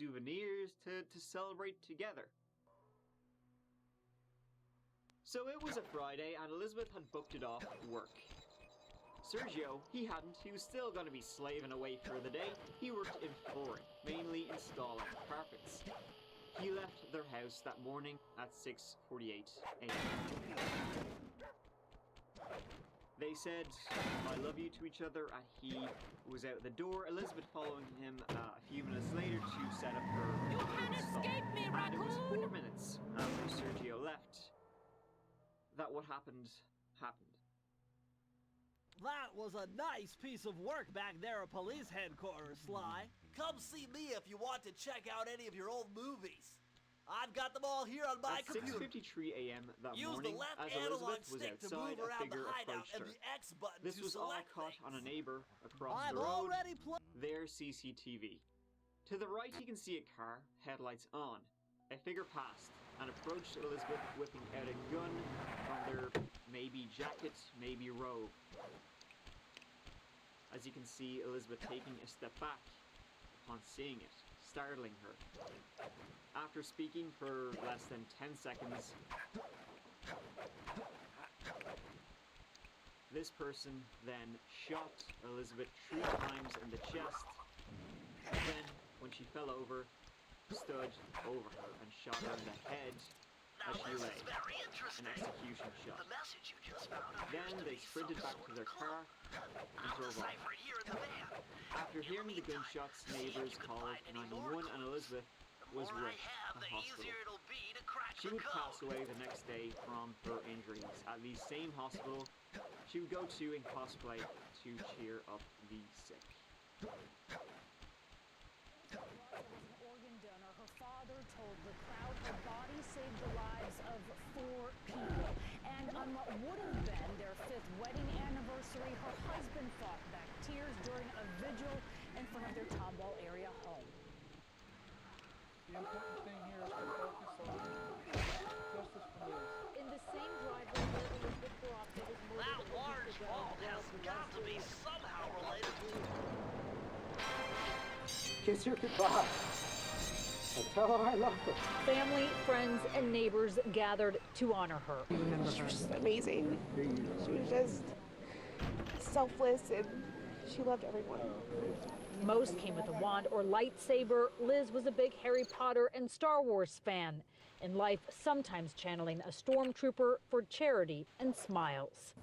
souvenirs to celebrate together. So it was a Friday, and Elizabeth had booked it off work. Sergio, he hadn't. He was still going to be slaving away for the day. He worked in flooring, mainly installing carpets. He left their house that morning at 6:48 a.m. They said, "I love you" to each other, and he was out the door, Elizabeth following him a few minutes later to set up her You can't escape me, And it was raccoon! 4 minutes after Sergio left that what happened, happened. That was a nice piece of work back there at police headquarters, Sly. Come see me if you want to check out any of your old movies. I've got them all here on my At computer. 6:53 a.m. that Use morning, the left as analog Elizabeth was stick to outside, move a around the figure hideout approached and her. the X button This to was all select caught things. on a neighbor across I'm the road. already Their CCTV. To the right, you can see a car, headlights on. A figure passed and approached Elizabeth, whipping out a gun from their maybe jacket, maybe robe. As you can see, Elizabeth taking a step back upon seeing it, startling her. After speaking for less than 10 seconds, this person then shot Elizabeth 3 times in the chest. Then, when she fell over, stood over her and shot her in the head as she lay. An execution shot. The message you just found Then they sprinted back to their car and drove off. here in the van. After hearing the gunshots, neighbors called 911 and Elizabeth was rushed to hospital. It'll be to crack She would pass away the next day from her injuries at the same hospital she would go to in cosplay to cheer up the sick. As an organ donor, her father told the crowd her body saved the lives of 4 people. And on what would have been their 5th wedding anniversary, her husband fought back tears during a vigil in front of their Tomball area home. The important thing here is to focus on justice for Liz. In the same driveway where Elizabeth Barofta was murdered That a week large ago, vault has got to be somehow related to... Kiss her goodbye. And tell her I love her. family, friends, and neighbors gathered to honor her. She was just amazing. She was just selfless and she loved everyone. Most came with a wand or lightsaber. Liz was a big Harry Potter and Star Wars fan. In life, sometimes channeling a stormtrooper for charity and smiles.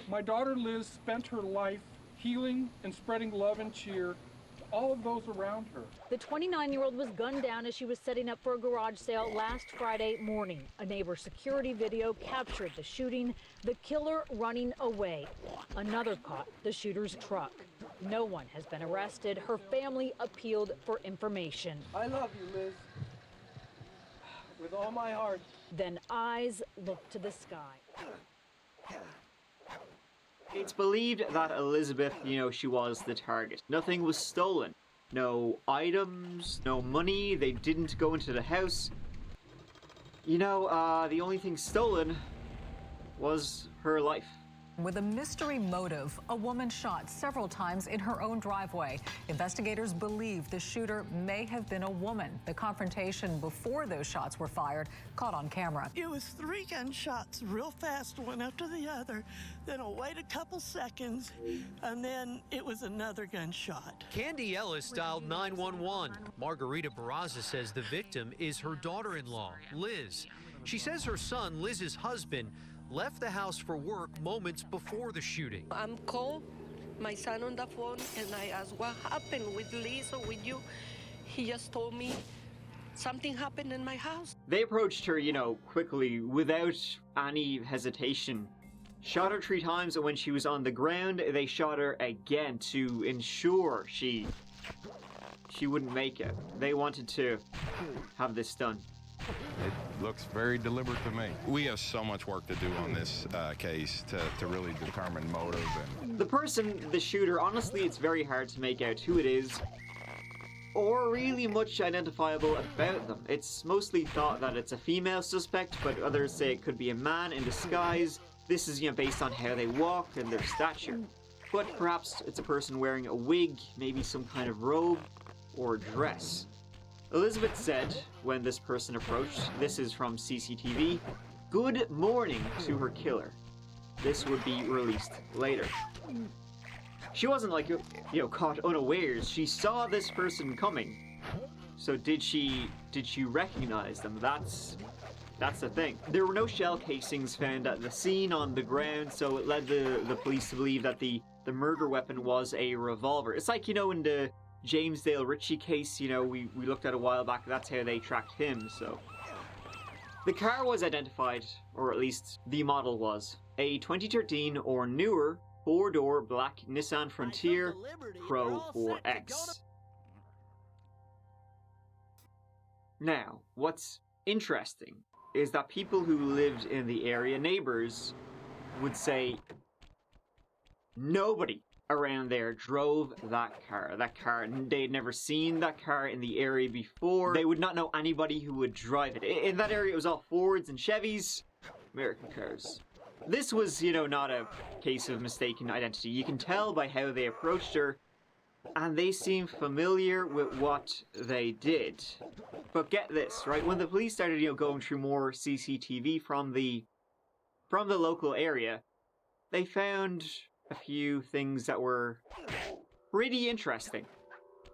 My daughter Liz spent her life healing and spreading love and cheer to all of those around her. The 29-year-old was gunned down as she was setting up for a garage sale last Friday morning. A neighbor's security video captured the shooting, the killer running away. Another caught the shooter's truck. No one has been arrested. Her family appealed for information. I love you, Liz. With all my heart. Then eyes looked to the sky. It's believed that Elizabeth, she was the target. Nothing was stolen. No items, no money, they didn't go into the house. The only thing stolen was her life. With a mystery motive, a woman shot several times in her own driveway. Investigators believe the shooter may have been a woman. The confrontation before those shots were fired caught on camera. It was 3 gunshots real fast, one after the other. Then I'll wait a couple seconds, and then it was another gunshot. Candy Ellis dialed 911. Margarita Barraza says the victim is her daughter-in-law, Liz. She says her son, Liz's husband, left the house for work moments before the shooting. I'm called my son on the phone and I asked what happened with Liz or with you. He just told me something happened in my house. They approached her, quickly, without any hesitation. Shot her 3 times, and when she was on the ground, they shot her again to ensure she wouldn't make it. They wanted to have this done. It looks very deliberate to me. We have so much work to do on this case to really determine motive. The person, the shooter, honestly, it's very hard to make out who it is or really much identifiable about them. It's mostly thought that it's a female suspect, but others say it could be a man in disguise. This is, based on how they walk and their stature. But perhaps it's a person wearing a wig, maybe some kind of robe or dress. Elizabeth said when this person approached, this is from CCTV, "Good morning" to her killer. This would be released later. She wasn't like, caught unawares. She saw this person coming. So did she recognize them? That's the thing. There were no shell casings found at the scene on the ground, so it led the police to believe that the murder weapon was a revolver. It's like, in the James Dale Ritchie case, we looked at a while back, that's how they tracked him, so. The car was identified, or at least the model was, a 2013 or newer 4-door black Nissan Frontier Pro 4X. Now, what's interesting is that people who lived in the area, neighbors, would say nobody around there drove that car. They'd never seen that car in the area before. They would not know anybody who would drive it. In that area, it was all Fords and Chevys, American cars. This was, not a case of mistaken identity. You can tell by how they approached her, and they seem familiar with what they did. But get this, right? When the police started, going through more CCTV from the local area, they found a few things that were pretty interesting.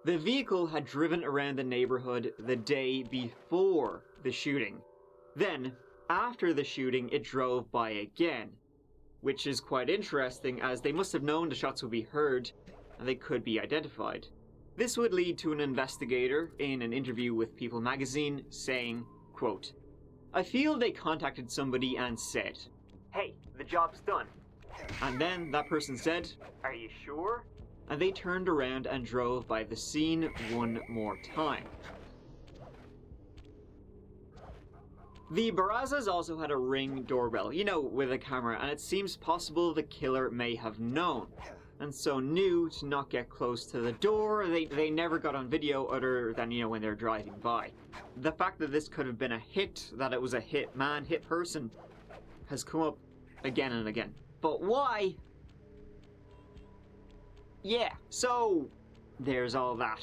The vehicle had driven around the neighborhood the day before the shooting. Then, after the shooting, it drove by again, which is quite interesting as they must have known the shots would be heard and they could be identified. This would lead to an investigator in an interview with People magazine saying, quote, "I feel they contacted somebody and said, 'Hey, the job's done.' And then that person said, 'Are you sure?' And they turned around and drove by the scene one more time." The Barrazas also had a Ring doorbell, with a camera, and it seems possible the killer may have known, and so knew to not get close to the door. They never got on video other than, when they're driving by. The fact that this could have been a hit, that it was a hit man, hit person, has come up again and again. But why? Yeah, so there's all that,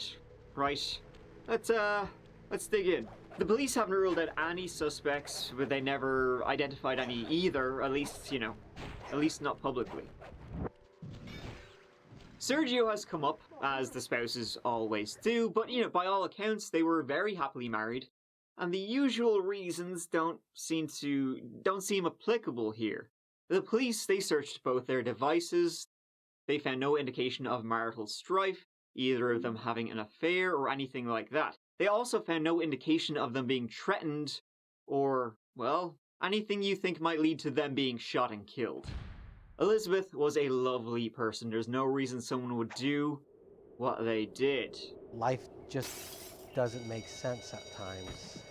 right? Let's dig in. The police haven't ruled out any suspects, but they never identified any either, at least not publicly. Sergio has come up, as the spouses always do, but by all accounts they were very happily married, and the usual reasons don't seem applicable here. The police, they searched both their devices. They found no indication of marital strife, either of them having an affair or anything like that. They also found no indication of them being threatened or, well, anything you think might lead to them being shot and killed. Elizabeth was a lovely person. There's no reason someone would do what they did. Life just doesn't make sense at times.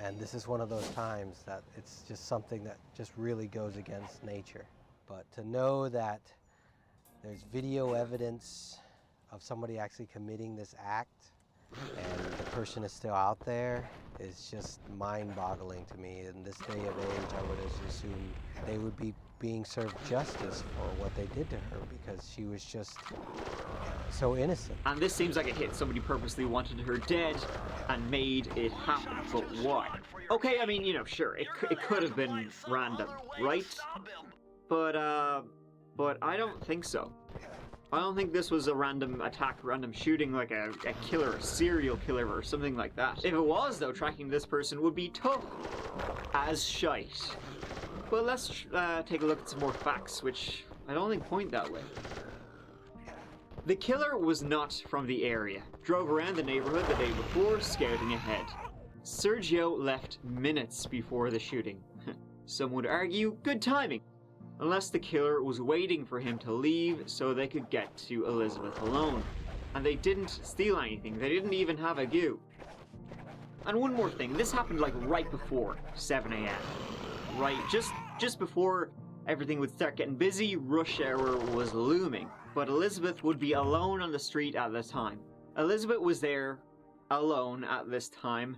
And this is one of those times that it's just something that just really goes against nature. But to know that there's video evidence of somebody actually committing this act and the person is still out there is just mind-boggling to me. In this day of age, I would assume they would be being served justice for what they did to her because she was just so innocent. And this seems like a hit. Somebody purposely wanted her dead and made it happen. But why? Okay, I mean, sure, it could have been random, right? But I don't think so. I don't think this was a random attack, random shooting like a killer, a serial killer or something like that. If it was, though, tracking this person would be tough as shite. But let's take a look at some more facts, which I don't think point that way. The killer was not from the area. Drove around the neighborhood the day before, scouting ahead. Sergio left minutes before the shooting. Some would argue, good timing. Unless the killer was waiting for him to leave so they could get to Elizabeth alone. And they didn't steal anything. They didn't even have a goo. And one more thing. This happened like right before 7 a.m. Right? Just before everything would start getting busy, rush hour was looming. But Elizabeth would be alone on the street at the time. Elizabeth was there alone at this time,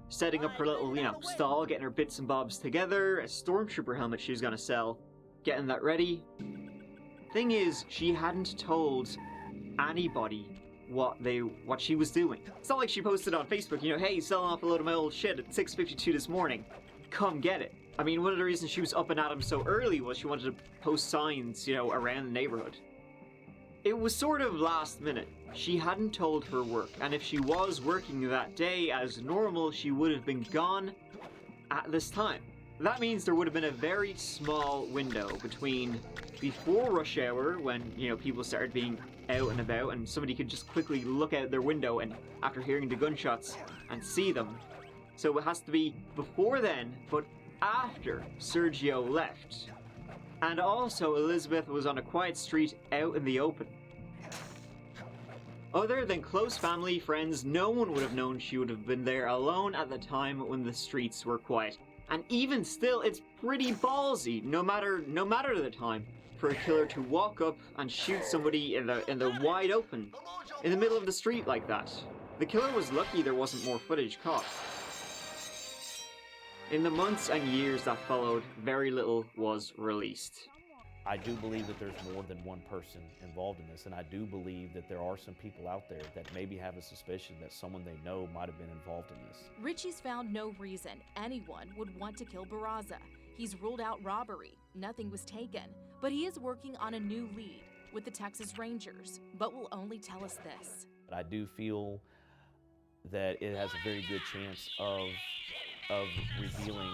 setting up her little, stall, getting her bits and bobs together, a stormtrooper helmet she was gonna sell, getting that ready. Thing is, she hadn't told anybody what she was doing. It's not like she posted on Facebook, you know, hey, selling off a load of my old shit at 6:52 this morning. Come get it. I mean, one of the reasons she was up and at him so early was she wanted to post signs, you know, around the neighborhood. It was sort of last minute. She hadn't told her work, and if she was working that day as normal, she would have been gone at this time. That means there would have been a very small window between before rush hour, when, you know, people started being out and about and somebody could just quickly look out their window and after hearing the gunshots and see them. So it has to be before then, but after Sergio left. And also Elizabeth was on a quiet street out in the open. Other than close family, friends, no one would have known she would have been there alone at the time when the streets were quiet. And even still, it's pretty ballsy, no matter the time, for a killer to walk up and shoot somebody in the wide open, in the middle of the street like that. The killer was lucky there wasn't more footage caught. In the months and years that followed, very little was released. I do believe that there's more than one person involved in this, and I do believe that there are some people out there that maybe have a suspicion that someone they know might have been involved in this. Richie's found no reason anyone would want to kill Barraza. He's ruled out robbery. Nothing was taken. But he is working on a new lead with the Texas Rangers, but will only tell us this. But I do feel that it has a very good chance of revealing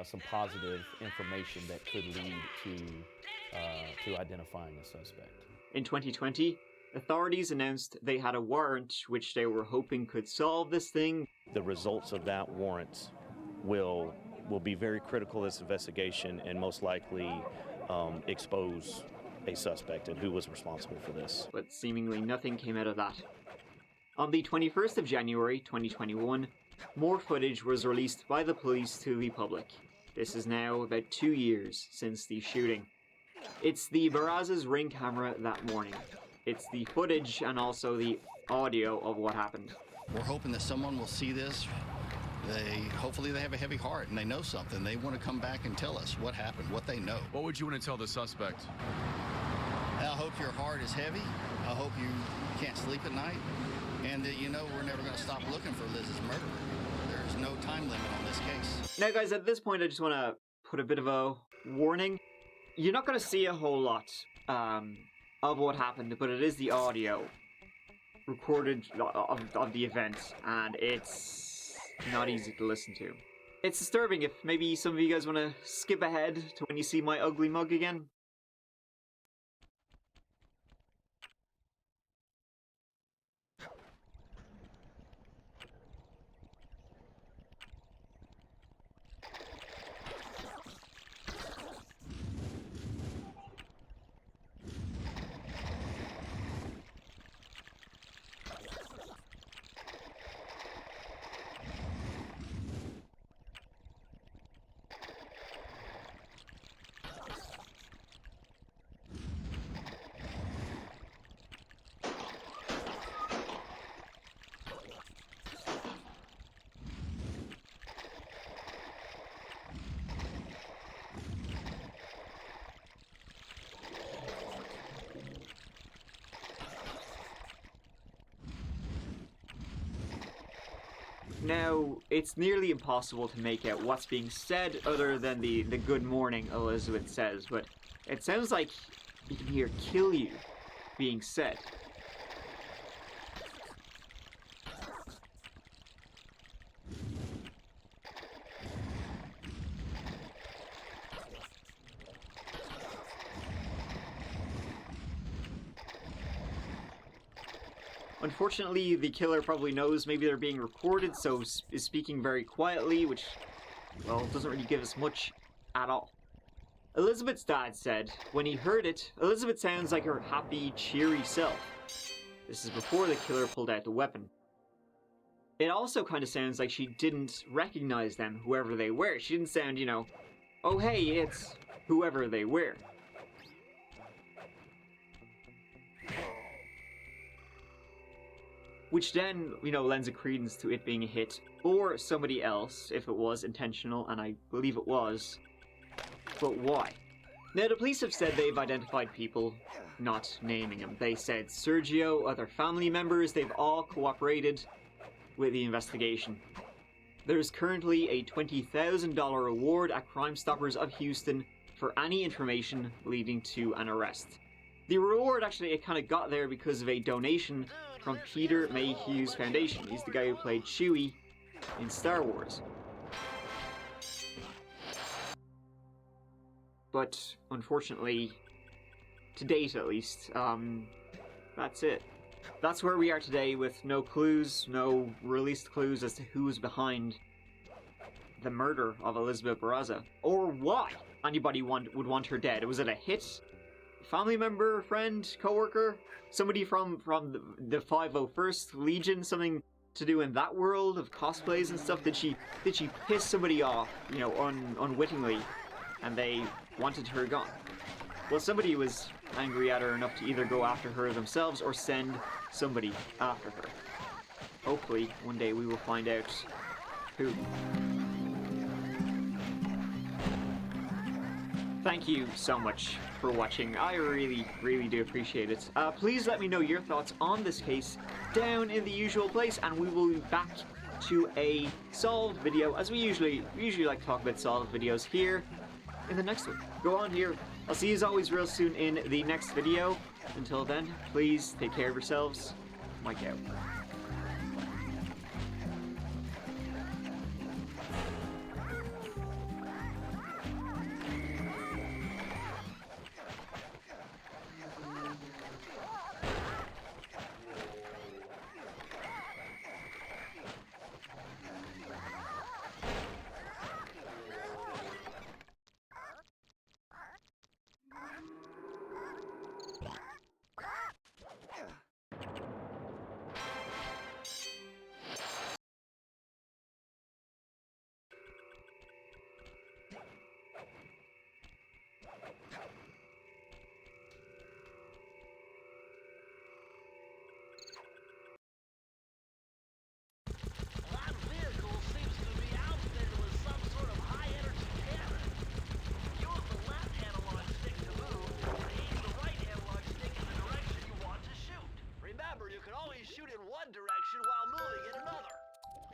some positive information that could lead to identifying a suspect. In 2020, authorities announced they had a warrant which they were hoping could solve this thing. The results of that warrant will be very critical to this investigation and most likely expose a suspect and who was responsible for this. But seemingly nothing came out of that. On the 21st of January 2021, more footage was released by the police to the public. This is now about 2 years since the shooting. It's the Barraza's Ring camera that morning. It's the footage and also the audio of what happened. We're hoping that someone will see this. Hopefully they have a heavy heart and they know something. They want to come back and tell us what happened, what they know. What would you want to tell the suspect? I hope your heart is heavy. I hope you can't sleep at night. And that you know we're never going to stop looking for Liz's murderer. There's no time limit on this case. Now guys, at this point I just want to put a bit of a warning. You're not going to see a whole lot of what happened, but it is the audio recorded of the event, and it's not easy to listen to. It's disturbing. If maybe some of you guys want to skip ahead to when you see my ugly mug again. Now, it's nearly impossible to make out what's being said other than the good morning Elizabeth says, but it sounds like you can hear "kill you" being said. Unfortunately, the killer probably knows maybe they're being recorded, so is speaking very quietly, which, well, doesn't really give us much at all. Elizabeth's dad said, when he heard it, Elizabeth sounds like her happy, cheery self. This is before the killer pulled out the weapon. It also kind of sounds like she didn't recognize them, whoever they were. She didn't sound, you know, oh hey, it's whoever they were. Which then, you know, lends a credence to it being a hit, or somebody else, if it was intentional, and I believe it was. But why? Now, the police have said they've identified people, not naming them. They said Sergio, other family members, they've all cooperated with the investigation. There's currently a $20,000 reward at Crime Stoppers of Houston for any information leading to an arrest. The reward actually, it kind of got there because of a donation from Peter Mayhew's Foundation. He's the guy who played Chewie in Star Wars. But unfortunately, to date at least, that's it. That's where we are today, with no clues, no released clues as to who's behind the murder of Elizabeth Barraza, or why anybody would want her dead. Was it a hit? Family member, friend, co-worker? Somebody from the 501st Legion? Something to do in that world of cosplays and stuff? Did she piss somebody off, you know, unwittingly, and they wanted her gone? Well, somebody was angry at her enough to either go after her themselves or send somebody after her. Hopefully, one day we will find out who. Thank you so much for watching. I really, really do appreciate it. Please let me know your thoughts on this case down in the usual place, and we will be back to a solved video, as we usually like to talk about solved videos here in the next one. Go on here. I'll see you as always real soon in the next video. Until then, please take care of yourselves. Mike out.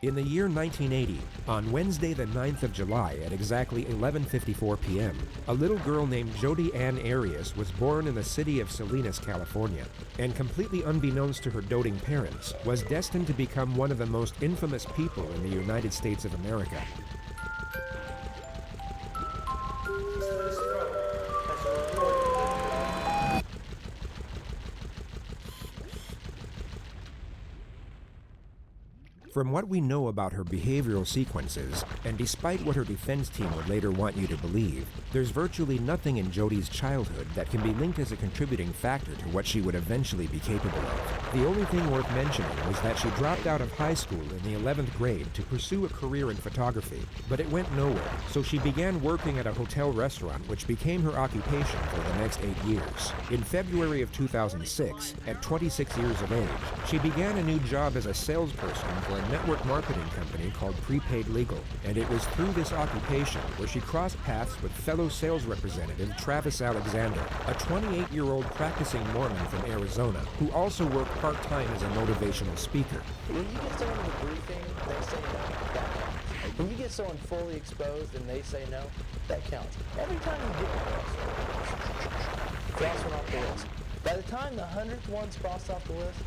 In the year 1980, on Wednesday the 9th of July at exactly 11:54 p.m., a little girl named Jodi Ann Arias was born in the city of Salinas, California, and completely unbeknownst to her doting parents, was destined to become one of the most infamous people in the United States of America. From what we know about her behavioral sequences, and despite what her defense team would later want you to believe, there's virtually nothing in Jodi's childhood that can be linked as a contributing factor to what she would eventually be capable of. The only thing worth mentioning was that she dropped out of high school in the 11th grade to pursue a career in photography, but it went nowhere, so she began working at a hotel restaurant, which became her occupation for the next 8 years. In February of 2006, at 26 years of age, she began a new job as a salesperson for a network marketing company called Prepaid Legal, and it was through this occupation where she crossed paths with fellow sales representative Travis Alexander, a 28-year-old practicing Mormon from Arizona, who also worked part-time as a motivational speaker. When you get someone in the briefing, they say no, that counts. When you get someone fully exposed and they say no, that counts. Every time you get cross one off the list. By the time the 100th one's crossed off the list,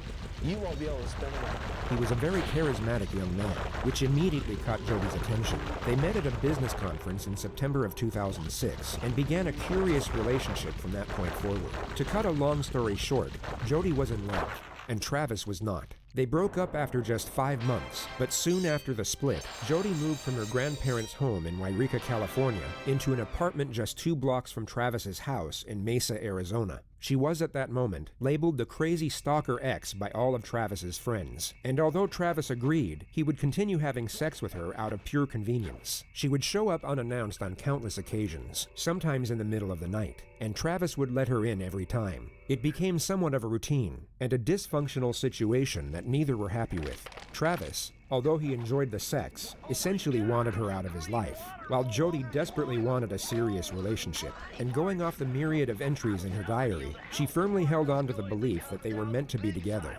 you won't be able to spend it. He was a very charismatic young man, which immediately caught Jodi's attention. They met at a business conference in September of 2006 and began a curious relationship from that point forward. To cut a long story short, Jodi was in love, and Travis was not. They broke up after just 5 months, but soon after the split, Jodi moved from her grandparents' home in Yreka, California, into an apartment just 2 blocks from Travis's house in Mesa, Arizona. She was at that moment labeled the crazy stalker ex by all of Travis's friends, and although Travis agreed, he would continue having sex with her out of pure convenience. She would show up unannounced on countless occasions, sometimes in the middle of the night, and Travis would let her in every time. It became somewhat of a routine, and a dysfunctional situation that neither were happy with. Travis, although he enjoyed the sex, essentially wanted her out of his life, while Jody desperately wanted a serious relationship. And going off the myriad of entries in her diary, she firmly held on to the belief that they were meant to be together.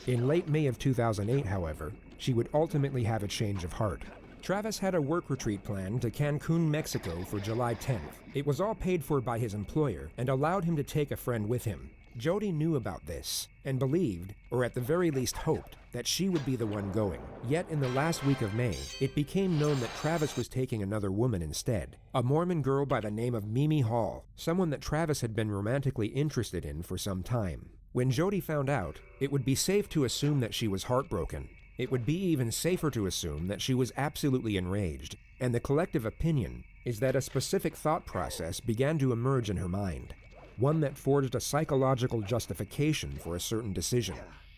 In late May of 2008, however, she would ultimately have a change of heart. Travis had a work retreat planned to Cancun, Mexico for July 10th. It was all paid for by his employer and allowed him to take a friend with him. Jody knew about this and believed, or at the very least hoped, that she would be the one going. Yet in the last week of May, it became known that Travis was taking another woman instead, a Mormon girl by the name of Mimi Hall, someone that Travis had been romantically interested in for some time. When Jody found out, it would be safe to assume that she was heartbroken. It would be even safer to assume that she was absolutely enraged, and the collective opinion is that a specific thought process began to emerge in her mind, one that forged a psychological justification for a certain decision.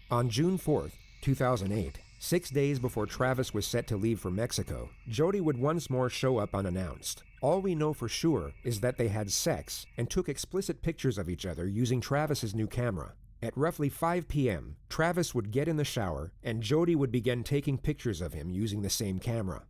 On June 4th, 2008, 6 days before Travis was set to leave for Mexico, Jody would once more show up unannounced. All we know for sure is that they had sex and took explicit pictures of each other using Travis's new camera. At roughly 5 p.m., Travis would get in the shower and Jody would begin taking pictures of him using the same camera.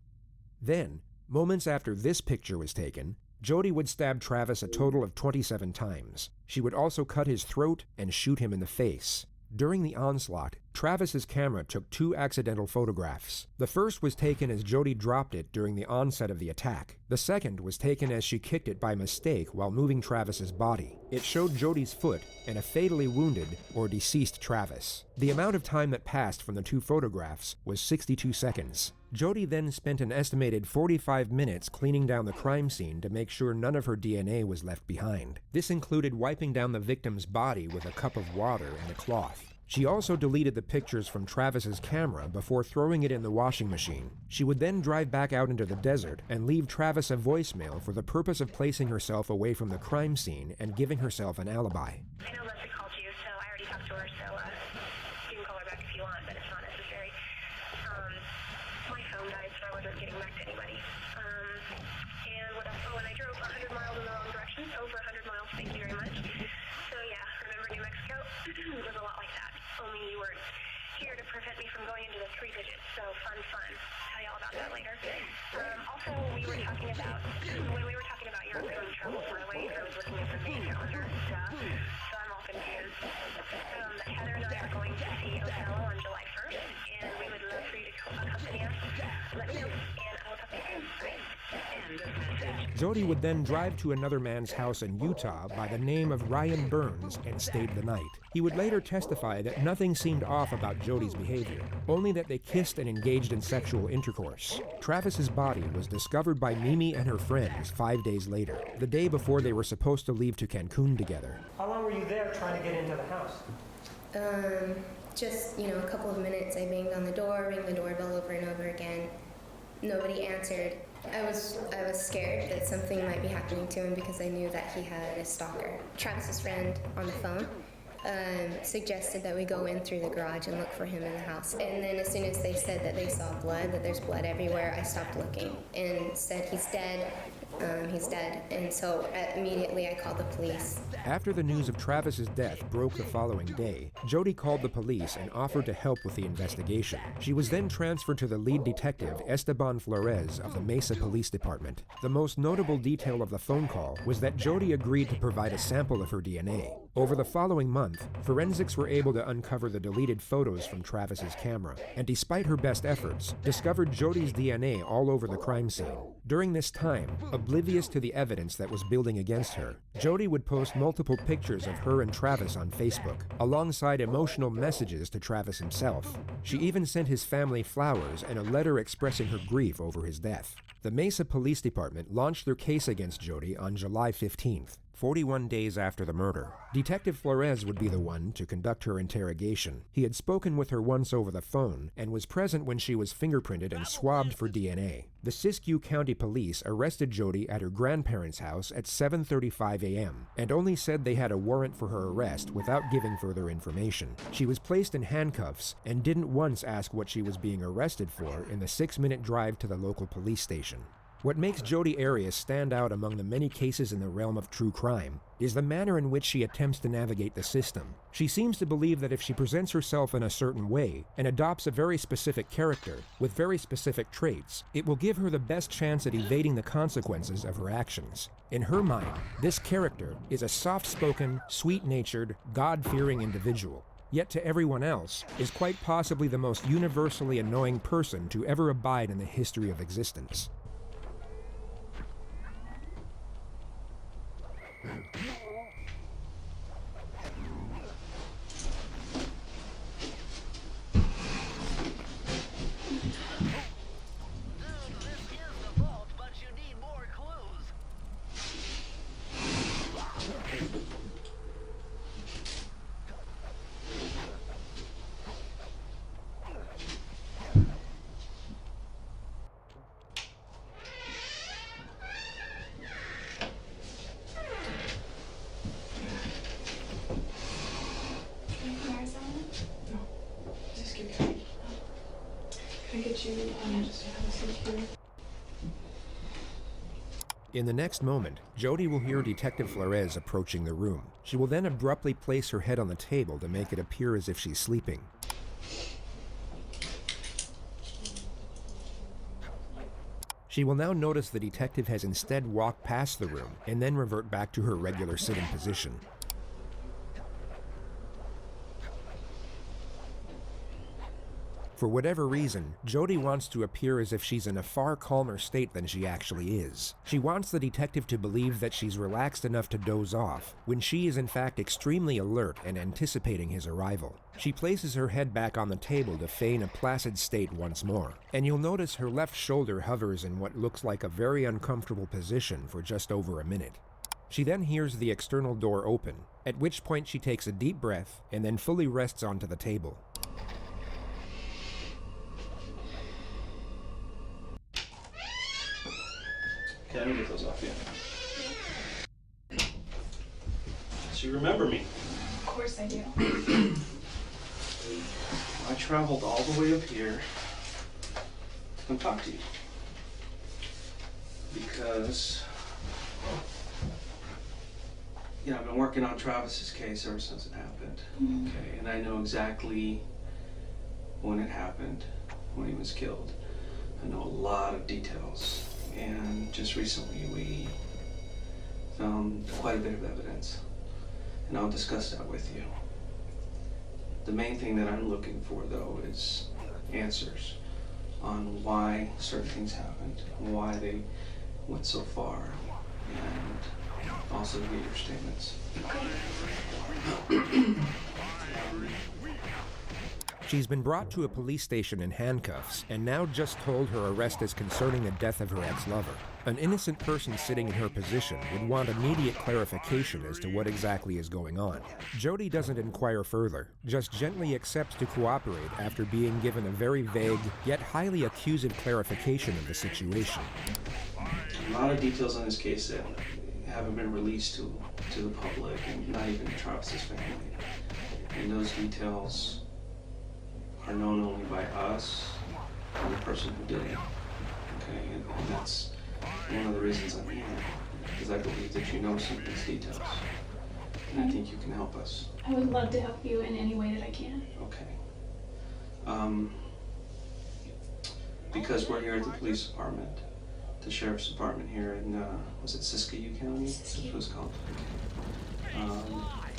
Then, moments after this picture was taken, Jody would stab Travis a total of 27 times. She would also cut his throat and shoot him in the face. During the onslaught, Travis's camera took 2 accidental photographs. The first was taken as Jody dropped it during the onset of the attack. The second was taken as she kicked it by mistake while moving Travis's body. It showed Jody's foot and a fatally wounded or deceased Travis. The amount of time that passed from the 2 photographs was 62 seconds. Jody then spent an estimated 45 minutes cleaning down the crime scene to make sure none of her DNA was left behind. This included wiping down the victim's body with a cup of water and a cloth. She also deleted the pictures from Travis's camera before throwing it in the washing machine. She would then drive back out into the desert and leave Travis a voicemail for the purpose of placing herself away from the crime scene and giving herself an alibi. I know Leslie called you, so I already talked to her, so you can call her back if you want, but it's not necessary. My phone died, so I wasn't getting back to anybody. And what else? Oh, and I drove 100 miles in the wrong direction, over 100 miles, thank you very much. So yeah, remember New Mexico? It was a lot like that. Only you weren't here to prevent me from going into the 3 digits, so fun. Tell you all about that later. Also, when we were talking about your own travel for LA, I was looking at the May calendar and stuff, so I'm all confused. Heather and I are going to see Othello on July 1st, and we would love for you to accompany us. Let me know, and I'll talk to you soon. Bye. End of message. Jody would then drive to another man's house in Utah by the name of Ryan Burns and stayed the night. He would later testify that nothing seemed off about Jody's behavior, only that they kissed and engaged in sexual intercourse. Travis's body was discovered by Mimi and her friends 5 days later, the day before they were supposed to leave to Cancun together. How long were you there trying to get into the house? Just, a couple of minutes. I banged on the door, rang the doorbell over and over again. Nobody answered. I was scared that something might be happening to him because I knew that he had a stalker. Travis's friend on the phone suggested that we go in through the garage and look for him in the house. And then as soon as they said that they saw blood, that there's blood everywhere, I stopped looking and said, he's dead. He's dead. And so immediately I called the police. After the news of Travis's death broke the following day, Jody called the police and offered to help with the investigation. She was then transferred to the lead detective, Esteban Flores of the Mesa Police Department. The most notable detail of the phone call was that Jody agreed to provide a sample of her DNA. Over the following month, forensics were able to uncover the deleted photos from Travis's camera, and despite her best efforts, discovered Jody's DNA all over the crime scene. During this time, oblivious to the evidence that was building against her, Jody would post multiple pictures of her and Travis on Facebook, alongside emotional messages to Travis himself. She even sent his family flowers and a letter expressing her grief over his death. The Mesa Police Department launched their case against Jody on July 15th. 41 days after the murder. Detective Flores would be the one to conduct her interrogation. He had spoken with her once over the phone and was present when she was fingerprinted and swabbed for DNA. The Siskiyou County Police arrested Jody at her grandparents' house at 7:35 a.m. and only said they had a warrant for her arrest without giving further information. She was placed in handcuffs and didn't once ask what she was being arrested for in the 6-minute drive to the local police station. What makes Jodi Arias stand out among the many cases in the realm of true crime is the manner in which she attempts to navigate the system. She seems to believe that if she presents herself in a certain way and adopts a very specific character with very specific traits, it will give her the best chance at evading the consequences of her actions. In her mind, this character is a soft-spoken, sweet-natured, God-fearing individual. Yet to everyone else, is quite possibly the most universally annoying person to ever abide in the history of existence. In the next moment, Jodi will hear Detective Flores approaching the room. She will then abruptly place her head on the table to make it appear as if she's sleeping. She will now notice the detective has instead walked past the room and then revert back to her regular sitting position. For whatever reason, Jodi wants to appear as if she's in a far calmer state than she actually is. She wants the detective to believe that she's relaxed enough to doze off, when she is in fact extremely alert and anticipating his arrival. She places her head back on the table to feign a placid state once more, and you'll notice her left shoulder hovers in what looks like a very uncomfortable position for just over a minute. She then hears the external door open, at which point she takes a deep breath and then fully rests onto the table. Okay, let me get those off you. So you remember me? Of course I do. I traveled all the way up here to come talk to you. Because, you know, I've been working on Travis's case ever since it happened. Okay, and I know exactly when it happened, when he was killed. I know a lot of details. And just recently we found quite a bit of evidence, and I'll discuss that with you. The main thing that I'm looking for, though, is answers on why certain things happened, why they went so far, and also get your statements. She's been brought to a police station in handcuffs and now just told her arrest is concerning the death of her ex-lover. An innocent person sitting in her position would want immediate clarification as to what exactly is going on. Jodi doesn't inquire further, just gently accepts to cooperate after being given a very vague, yet highly accusive clarification of the situation. A lot of details on this case that haven't been released to the public, and not even Travis's family. And those details are known only by us and the person who did it. Okay, and that's one of the reasons I'm here, because I believe that you know some of these details, and I think you can help us. I would love to help you in any way that I can. Okay. Because we're here at the police department, the sheriff's department here in, was it Siskiyou County? That's what it's called.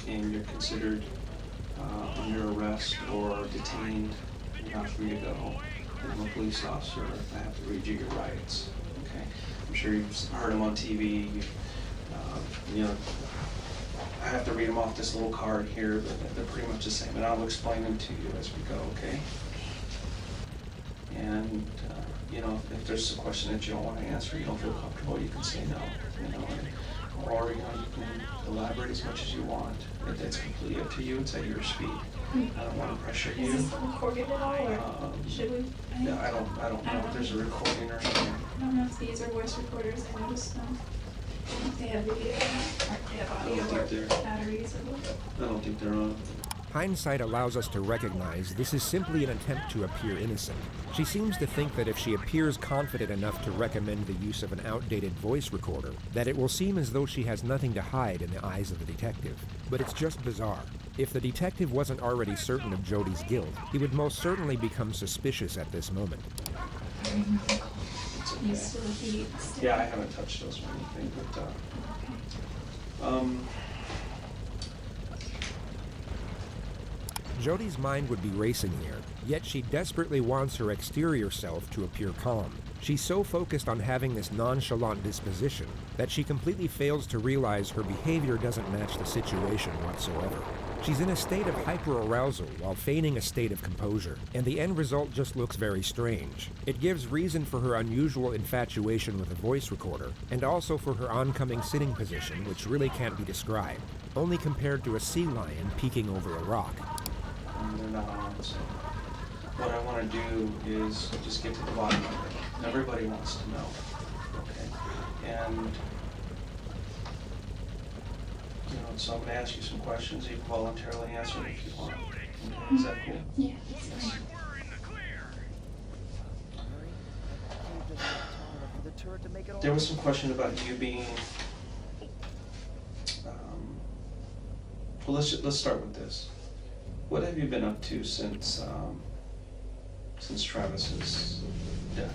And you're considered under arrest or detained, you're not free to go. And I'm a police officer, I have to read you your rights. Okay, I'm sure you've heard them on TV. You know, I have to read them off this little card here, but they're pretty much the same, and I'll explain them to you as we go. Okay. And you know, if there's a question that you don't want to answer, you don't feel comfortable, you can say no. You know, or you know, you can elaborate as much as you want. It's completely up to you. It's at your speed. I don't want to pressure you. Is this recorded at all, or should we? Yeah, I don't know if there's a recording or something. I don't know if these are voice recorders. I just if they have video or if they have audio or batteries or what. I don't think they're on. Hindsight allows us to recognize this is simply an attempt to appear innocent. She seems to think that if she appears confident enough to recommend the use of an outdated voice recorder, that it will seem as though she has nothing to hide in the eyes of the detective. But it's just bizarre. If the detective wasn't already certain of Jody's guilt, he would most certainly become suspicious at this moment. Yeah, I haven't touched those or anything, but Jody's mind would be racing here, yet she desperately wants her exterior self to appear calm. She's so focused on having this nonchalant disposition that she completely fails to realize her behavior doesn't match the situation whatsoever. She's in a state of hyperarousal while feigning a state of composure, and the end result just looks very strange. It gives reason for her unusual infatuation with a voice recorder, and also for her oncoming sitting position, which really can't be described, only compared to a sea lion peeking over a rock. they're not on, so what I want to do is just get to the bottom of it. Everybody wants to know, okay? And so I'm going to ask you some questions. You can voluntarily answer them if you want. Okay, is that cool? Yeah, that's fine. There was some question about you being. Well, let's start with this. What have you been up to since Travis's death?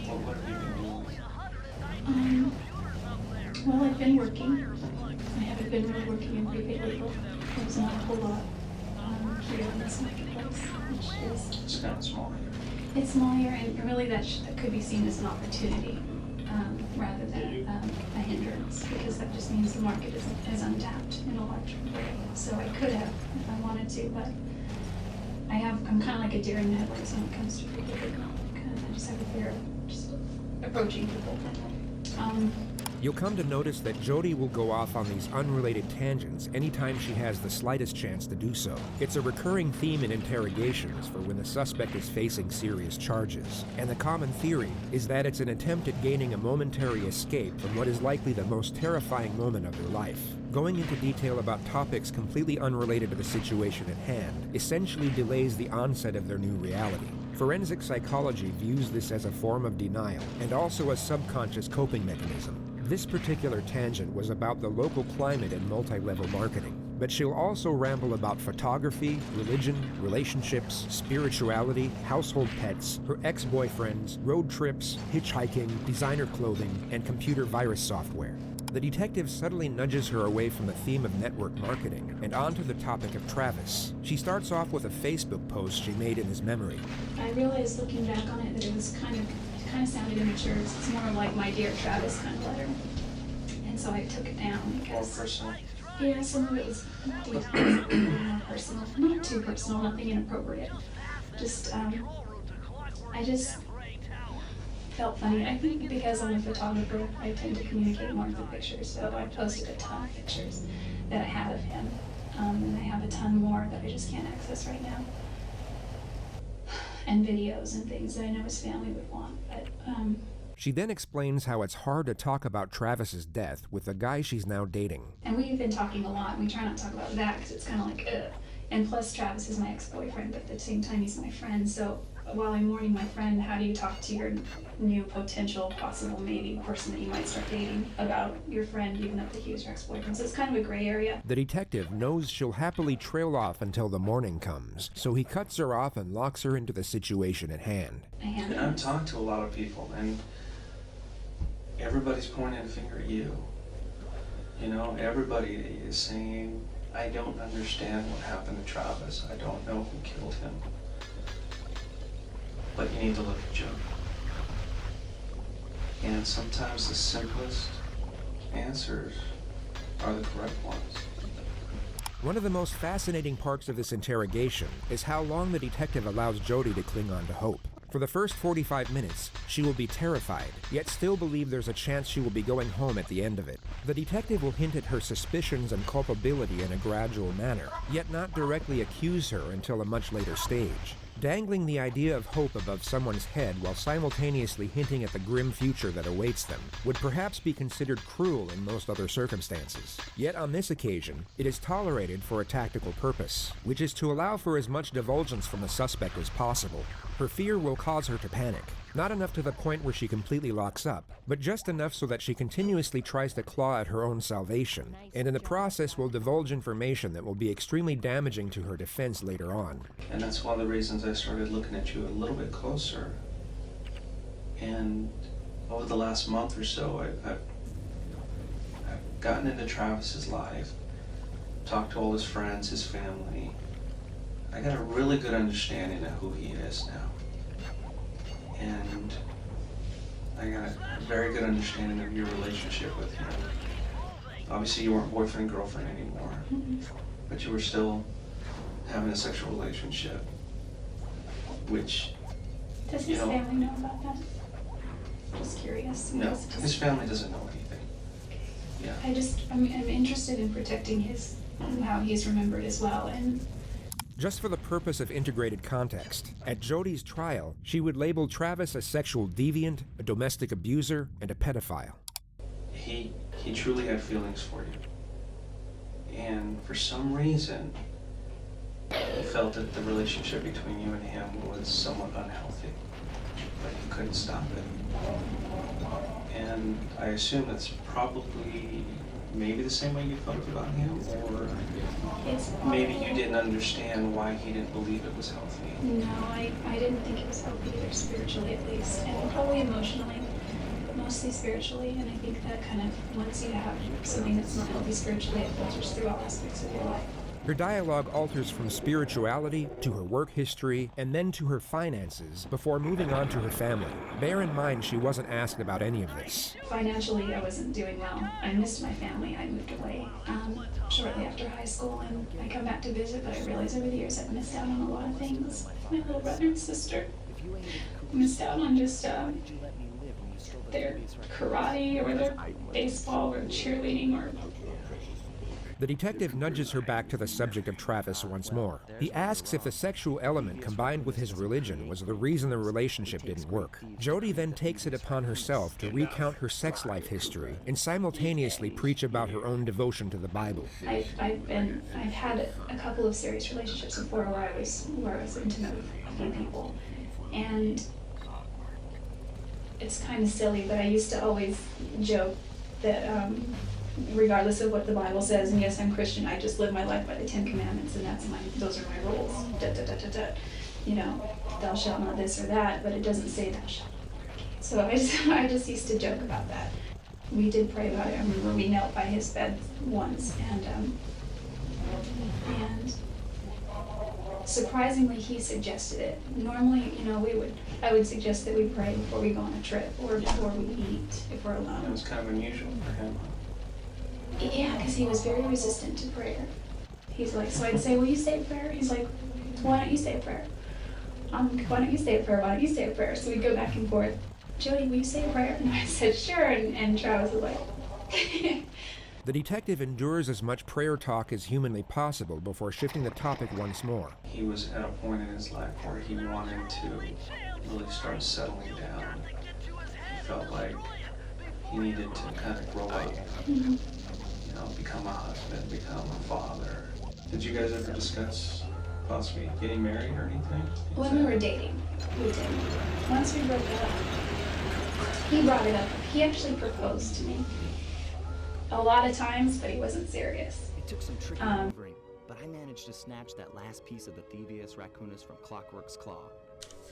What have you been doing? Well, I've been working. I haven't been really working in prepaid legal. There's not a whole lot here in this marketplace, which is... It's kind of small here. It's small here, and really that could be seen as an opportunity rather than a hindrance, because that just means the market is untapped in a large way. So I could have if I wanted to, but I'm kind of like a deer in the headlights when it comes to prepaid legal. I just have a fear of just approaching people. You'll come to notice that Jody will go off on these unrelated tangents anytime she has the slightest chance to do so. It's a recurring theme in interrogations for when the suspect is facing serious charges. And the common theory is that it's an attempt at gaining a momentary escape from what is likely the most terrifying moment of their life. Going into detail about topics completely unrelated to the situation at hand essentially delays the onset of their new reality. Forensic psychology views this as a form of denial and also a subconscious coping mechanism. This particular tangent was about the local climate and multi-level marketing, but she'll also ramble about photography, religion, relationships, spirituality, household pets, her ex-boyfriends, road trips, hitchhiking, designer clothing, and computer virus software. The detective subtly nudges her away from the theme of network marketing and onto the topic of Travis. She starts off with a Facebook post she made in his memory. I realized looking back on it that it was kind of sounded immature. It's more like my dear Travis kind of letter, and so I took it down because personal. Yeah, some of it was more personal, not too personal, nothing inappropriate. Just I just felt funny. I think because I'm a photographer, I tend to communicate more through pictures. So I posted a ton of pictures that I have of him, and I have a ton more that I just can't access right now. And videos and things that I know his family would want, but She then explains how it's hard to talk about Travis's death with the guy she's now dating. And we've been talking a lot, and we try not to talk about that because it's kind of like, ugh. And plus, Travis is my ex-boyfriend, but at the same time, he's my friend. So while I'm mourning my friend, how do you talk to your new potential, possible, maybe person that you might start dating about your friend, even though he was your ex-boyfriend? So it's kind of a gray area. The detective knows she'll happily trail off until the morning comes, so he cuts her off and locks her into the situation at hand. And I've talked to a lot of people, and everybody's pointing a finger at you. You know, everybody is saying, I don't understand what happened to Travis. I don't know who killed him. But you need to look at Jody. And sometimes the simplest answers are the correct ones. One of the most fascinating parts of this interrogation is how long the detective allows Jody to cling on to hope. For the first 45 minutes, she will be terrified, yet still believe there's a chance she will be going home at the end of it. The detective will hint at her suspicions and culpability in a gradual manner, yet not directly accuse her until a much later stage. Dangling the idea of hope above someone's head while simultaneously hinting at the grim future that awaits them would perhaps be considered cruel in most other circumstances. Yet on this occasion, it is tolerated for a tactical purpose, which is to allow for as much divulgence from the suspect as possible. Her fear will cause her to panic. Not enough to the point where she completely locks up, but just enough so that she continuously tries to claw at her own salvation, and in the process will divulge information that will be extremely damaging to her defense later on. And that's one of the reasons I started looking at you a little bit closer. And over the last month or so, I've gotten into Travis's life, talked to all his friends, his family. I got a really good understanding of who he is now. And I got a very good understanding of your relationship with him. Obviously, you weren't boyfriend and girlfriend anymore, but you were still having a sexual relationship, which, Does his family know about that? Just curious. No, his family doesn't know anything. Yeah. I'm interested in protecting how he's remembered as well, and Just for the purpose of integrated context, at Jody's trial, she would label Travis a sexual deviant, a domestic abuser, and a pedophile. He truly had feelings for you. And for some reason, he felt that the relationship between you and him was somewhat unhealthy, but he couldn't stop it. And I assume that's probably maybe the same way you felt about him, or maybe you didn't understand why he didn't believe it was healthy. no, I didn't think it was healthy either, spiritually at least, and probably emotionally, but mostly spiritually. And I think that kind of, once you have something that's not healthy spiritually, it filters through all aspects of your life. Her dialogue alters from spirituality to her work history and then to her finances before moving on to her family. Bear in mind she wasn't asked about any of this. Financially, I wasn't doing well. I missed my family. I moved away shortly after high school, and I come back to visit, but I realized over the years I've missed out on a lot of things. My little brother and sister missed out on just their karate or their baseball or cheerleading or... The detective nudges her back to the subject of Travis once more. He asks if the sexual element combined with his religion was the reason the relationship didn't work. Jody then takes it upon herself to recount her sex life history and simultaneously preach about her own devotion to the Bible. I've had a couple of serious relationships before where I was intimate with a few people, and it's kind of silly, but I used to always joke that regardless of what the Bible says, and yes, I'm Christian, I just live my life by the 10 Commandments, and those are my rules. You know, thou shalt not this or that, but it doesn't say thou shalt not murder. So I just used to joke about that. We did pray about it. I remember we knelt by his bed once, and surprisingly, he suggested it. Normally, you know, I would suggest that we pray before we go on a trip or before we eat if we're alone. It was kind of unusual for him. Yeah, because he was very resistant to prayer. He's like, so I'd say, will you say a prayer? He's like, why don't you say a prayer? Why don't you say a prayer? Why don't you say a prayer? So we'd go back and forth. Jody, will you say a prayer? And I said, sure. And Travis was like... The detective endures as much prayer talk as humanly possible before shifting the topic once more. He was at a point in his life where he wanted to really start settling down. He felt like he needed to kind of grow up. Mm-hmm. You know, become a husband, become a father. Did you guys ever discuss possibly getting married or anything? When we were dating, we did. Once we broke up, he brought it up. He actually proposed to me. A lot of times, but he wasn't serious. It took some tricky maneuvering, but I managed to snatch that last piece of the Thievius Raccoonus from Clockwork's claw.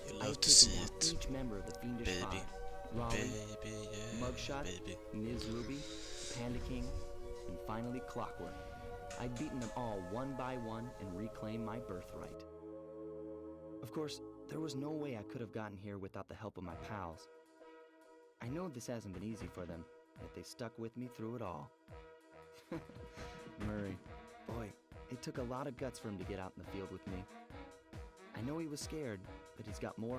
You love to see it, each member of the Fiendish baby. Five. Raleigh, Baby, yeah, Mugshot, baby. Ms. Ruby, Panda King, and finally Clockwork. I'd beaten them all one by one and reclaimed my birthright. Of course, there was no way I could have gotten here without the help of my pals. I know this hasn't been easy for them, yet they stuck with me through it all. Murray, boy, it took a lot of guts for him to get out in the field with me. I know he was scared, but he's got more